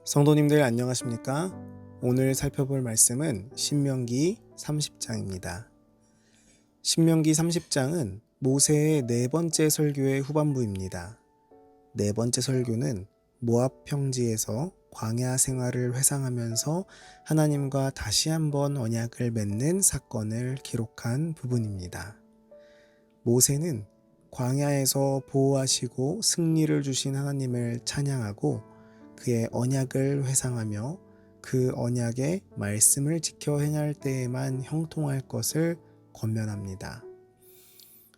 성도님들 안녕하십니까? 오늘 살펴볼 말씀은 신명기 30장입니다. 신명기 30장은 모세의 네 번째 설교의 후반부입니다. 네 번째 설교는 모압 평지에서 광야 생활을 회상하면서 하나님과 다시 한번 언약을 맺는 사건을 기록한 부분입니다. 모세는 광야에서 보호하시고 승리를 주신 하나님을 찬양하고 그의 언약을 회상하며 그 언약의 말씀을 지켜 행할 때에만 형통할 것을 권면합니다.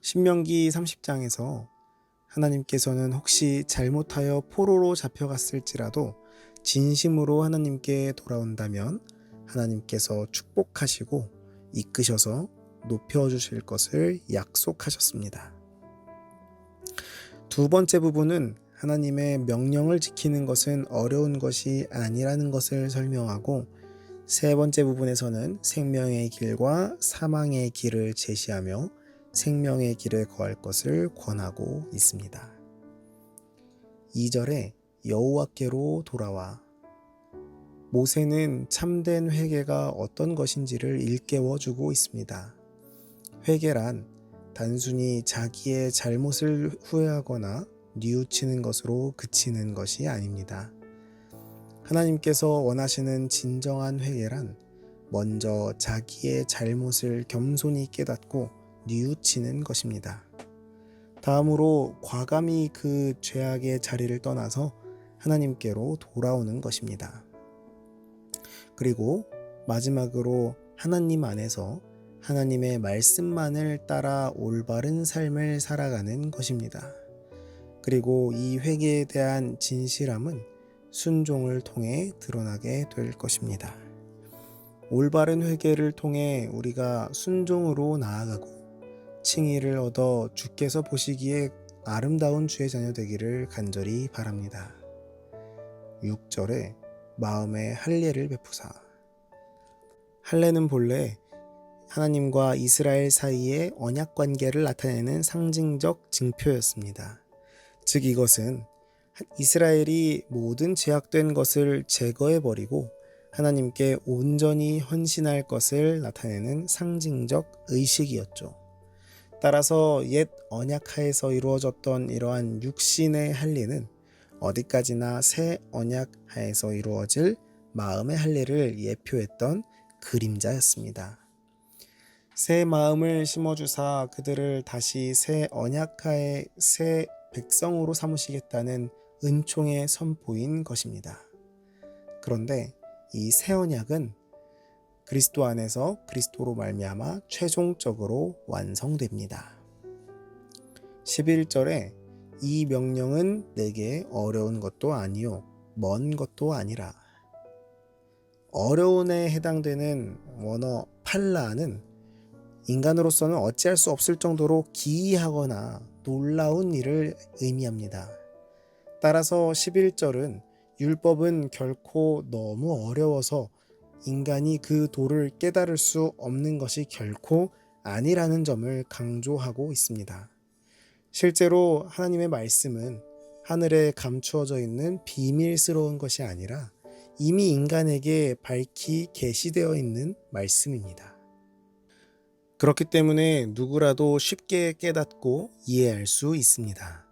신명기 30장에서 하나님께서는 혹시 잘못하여 포로로 잡혀갔을지라도 진심으로 하나님께 돌아온다면 하나님께서 축복하시고 이끄셔서 높여주실 것을 약속하셨습니다. 두 번째 부분은 하나님의 명령을 지키는 것은 어려운 것이 아니라는 것을 설명하고, 세 번째 부분에서는 생명의 길과 사망의 길을 제시하며 생명의 길에 거할 것을 권하고 있습니다. 2절에 여호와께로 돌아와. 모세는 참된 회개가 어떤 것인지를 일깨워주고 있습니다. 회개란 단순히 자기의 잘못을 후회하거나 뉘우치는 것으로 그치는 것이 아닙니다. 하나님께서 원하시는 진정한 회개란 먼저 자기의 잘못을 겸손히 깨닫고 뉘우치는 것입니다. 다음으로 과감히 그 죄악의 자리를 떠나서 하나님께로 돌아오는 것입니다. 그리고 마지막으로 하나님 안에서 하나님의 말씀만을 따라 올바른 삶을 살아가는 것입니다. 그리고 이 회개에 대한 진실함은 순종을 통해 드러나게 될 것입니다. 올바른 회개를 통해 우리가 순종으로 나아가고 칭의를 얻어 주께서 보시기에 아름다운 주의 자녀 되기를 간절히 바랍니다. 6절에 마음의 할례를 베푸사. 할례는 본래 하나님과 이스라엘 사이의 언약 관계를 나타내는 상징적 징표였습니다. 즉 이것은 이스라엘이 모든 제약된 것을 제거해버리고 하나님께 온전히 헌신할 것을 나타내는 상징적 의식이었죠. 따라서 옛 언약하에서 이루어졌던 이러한 육신의 할례는 어디까지나 새 언약하에서 이루어질 마음의 할례를 예표했던 그림자였습니다. 새 마음을 심어주사 그들을 다시 새 언약하의 새 백성으로 삼으시겠다는 은총의 선포인 것입니다. 그런데 이 새 언약은 그리스도 안에서 그리스도로 말미암아 최종적으로 완성됩니다. 11절에 이 명령은 내게 어려운 것도 아니요 먼 것도 아니라. 어려운에 해당되는 원어 팔라는 인간으로서는 어찌할 수 없을 정도로 기이하거나 놀라운 일을 의미합니다. 따라서 11절은 율법은 결코 너무 어려워서 인간이 그 도를 깨달을 수 없는 것이 결코 아니라는 점을 강조하고 있습니다. 실제로 하나님의 말씀은 하늘에 감추어져 있는 비밀스러운 것이 아니라 이미 인간에게 밝히 계시되어 있는 말씀입니다. 그렇기 때문에 누구라도 쉽게 깨닫고 이해할 수 있습니다.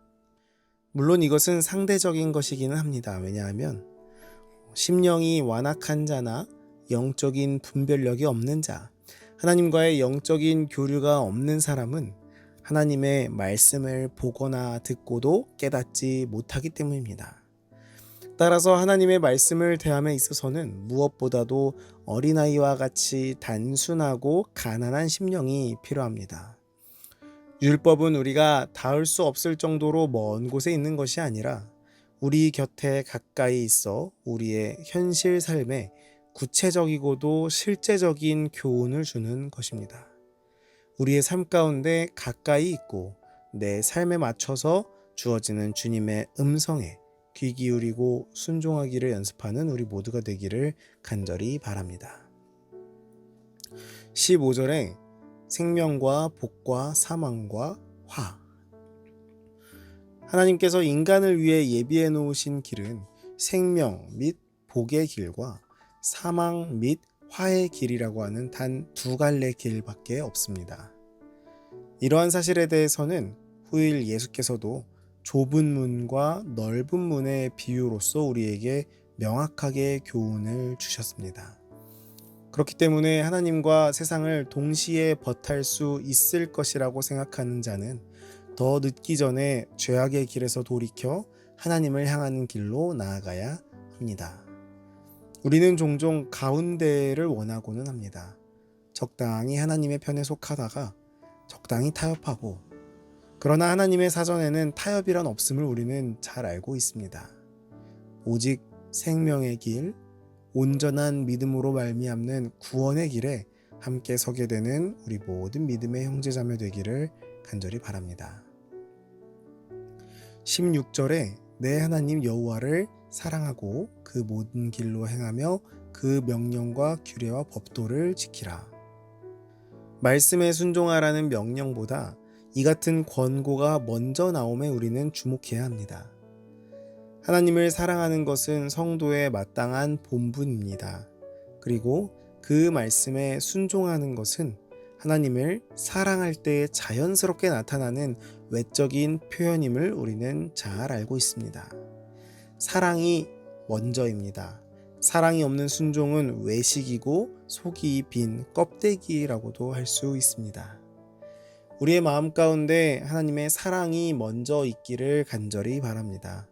물론 이것은 상대적인 것이기는 합니다. 왜냐하면 심령이 완악한 자나 영적인 분별력이 없는 자, 하나님과의 영적인 교류가 없는 사람은 하나님의 말씀을 보거나 듣고도 깨닫지 못하기 때문입니다. 따라서 하나님의 말씀을 대함에 있어서는 무엇보다도 어린아이와 같이 단순하고 가난한 심령이 필요합니다. 율법은 우리가 닿을 수 없을 정도로 먼 곳에 있는 것이 아니라 우리 곁에 가까이 있어 우리의 현실 삶에 구체적이고도 실제적인 교훈을 주는 것입니다. 우리의 삶 가운데 가까이 있고 내 삶에 맞춰서 주어지는 주님의 음성에 귀 기울이고 순종하기를 연습하는 우리 모두가 되기를 간절히 바랍니다. 15절에 생명과 복과 사망과 화. 하나님께서 인간을 위해 예비해 놓으신 길은 생명 및 복의 길과 사망 및 화의 길이라고 하는 단 두 갈래 길밖에 없습니다. 이러한 사실에 대해서는 후일 예수께서도 좁은 문과 넓은 문의 비유로서 우리에게 명확하게 교훈을 주셨습니다. 그렇기 때문에 하나님과 세상을 동시에 벗할 수 있을 것이라고 생각하는 자는 더 늦기 전에 죄악의 길에서 돌이켜 하나님을 향하는 길로 나아가야 합니다. 우리는 종종 가운데를 원하고는 합니다. 적당히 하나님의 편에 속하다가 적당히 타협하고, 그러나 하나님의 사전에는 타협이란 없음을 우리는 잘 알고 있습니다. 오직 생명의 길, 온전한 믿음으로 말미암는 구원의 길에 함께 서게 되는 우리 모든 믿음의 형제자매 되기를 간절히 바랍니다. 16절에 내 하나님 여호와를 사랑하고 그 모든 길로 행하며 그 명령과 규례와 법도를 지키라. 말씀에 순종하라는 명령보다 이 같은 권고가 먼저 나옴에 우리는 주목해야 합니다. 하나님을 사랑하는 것은 성도의 마땅한 본분입니다. 그리고 그 말씀에 순종하는 것은 하나님을 사랑할 때 자연스럽게 나타나는 외적인 표현임을 우리는 잘 알고 있습니다. 사랑이 먼저입니다. 사랑이 없는 순종은 외식이고 속이 빈 껍데기라고도 할 수 있습니다. 우리의 마음 가운데 하나님의 사랑이 먼저 있기를 간절히 바랍니다.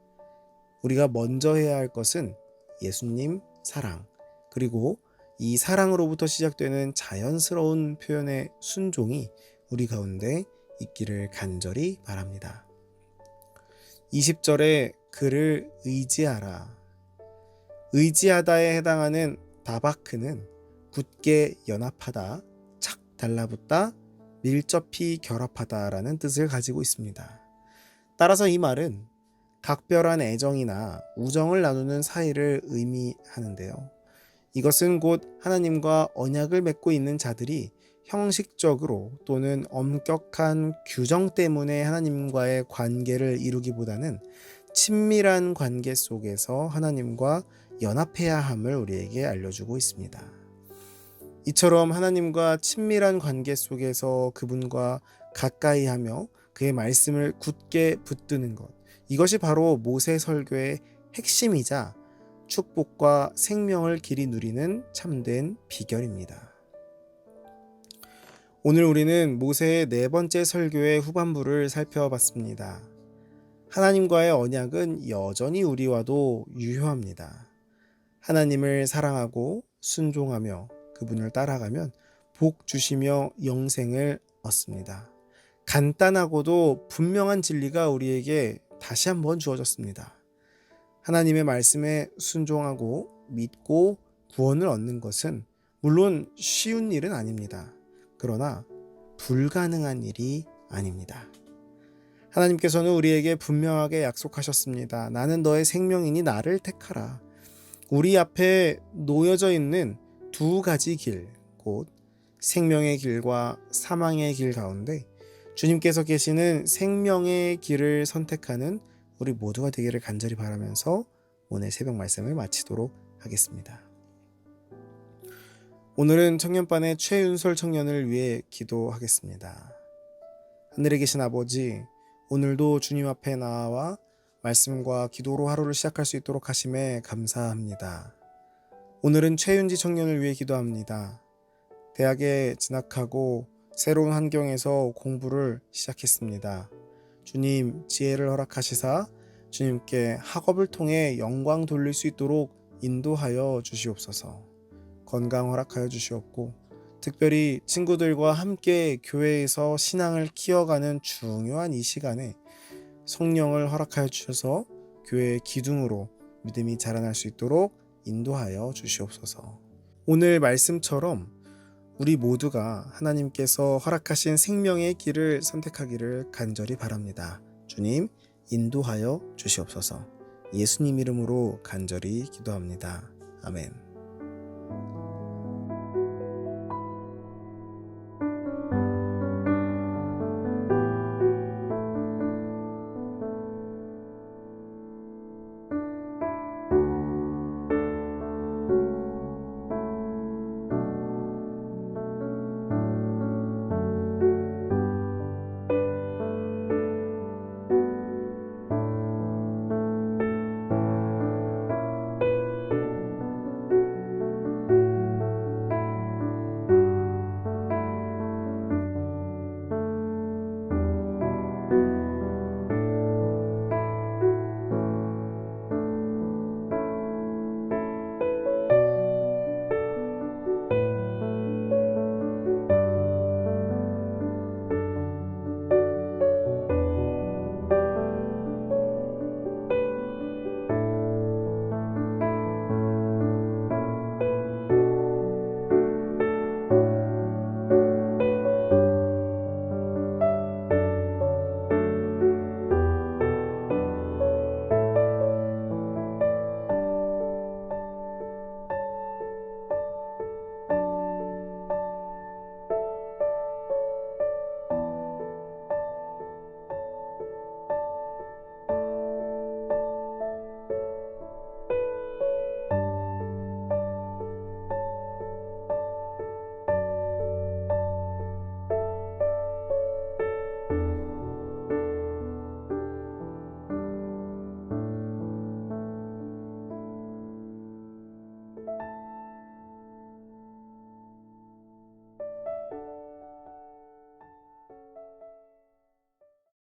우리가 먼저 해야 할 것은 예수님 사랑, 그리고 이 사랑으로부터 시작되는 자연스러운 표현의 순종이 우리 가운데 있기를 간절히 바랍니다. 20절에 그를 의지하라. 의지하다에 해당하는 다바크는 굳게 연합하다, 착 달라붙다, 밀접히 결합하다라는 뜻을 가지고 있습니다. 따라서 이 말은 각별한 애정이나 우정을 나누는 사이를 의미하는데요. 이것은 곧 하나님과 언약을 맺고 있는 자들이 형식적으로 또는 엄격한 규정 때문에 하나님과의 관계를 이루기보다는 친밀한 관계 속에서 하나님과 연합해야 함을 우리에게 알려주고 있습니다. 이처럼 하나님과 친밀한 관계 속에서 그분과 가까이 하며 그의 말씀을 굳게 붙드는 것, 이것이 바로 모세 설교의 핵심이자 축복과 생명을 길이 누리는 참된 비결입니다. 오늘 우리는 모세의 네 번째 설교의 후반부를 살펴봤습니다. 하나님과의 언약은 여전히 우리와도 유효합니다. 하나님을 사랑하고 순종하며 그분을 따라가면 복 주시며 영생을 얻습니다. 간단하고도 분명한 진리가 우리에게 다시 한번 주어졌습니다. 하나님의 말씀에 순종하고 믿고 구원을 얻는 것은 물론 쉬운 일은 아닙니다. 그러나 불가능한 일이 아닙니다. 하나님께서는 우리에게 분명하게 약속하셨습니다. 나는 너의 생명이니 나를 택하라. 우리 앞에 놓여져 있는 두 가지 길, 곧 생명의 길과 사망의 길 가운데 주님께서 계시는 생명의 길을 선택하는 우리 모두가 되기를 간절히 바라면서 오늘 새벽 말씀을 마치도록 하겠습니다. 오늘은 청년반의 최윤솔 청년을 위해 기도하겠습니다. 하늘에 계신 아버지, 오늘도 주님 앞에 나와 말씀과 기도로 하루를 시작할 수 있도록 하심에 감사합니다. 오늘은 최윤지 청년을 위해 기도합니다. 대학에 진학하고 새로운 환경에서 공부를 시작했습니다. 주님, 지혜를 허락하시사 주님께 학업을 통해 영광 돌릴 수 있도록 인도하여 주시옵소서. 건강 허락하여 주시옵고, 특별히 친구들과 함께 교회에서 신앙을 키워가는 중요한 이 시간에 성령을 허락하여 주셔서 교회의 기둥으로 믿음이 자라날 수 있도록 인도하여 주시옵소서. 오늘 말씀처럼 우리 모두가 하나님께서 허락하신 생명의 길을 선택하기를 간절히 바랍니다. 주님, 인도하여 주시옵소서. 예수님 이름으로 간절히 기도합니다. 아멘.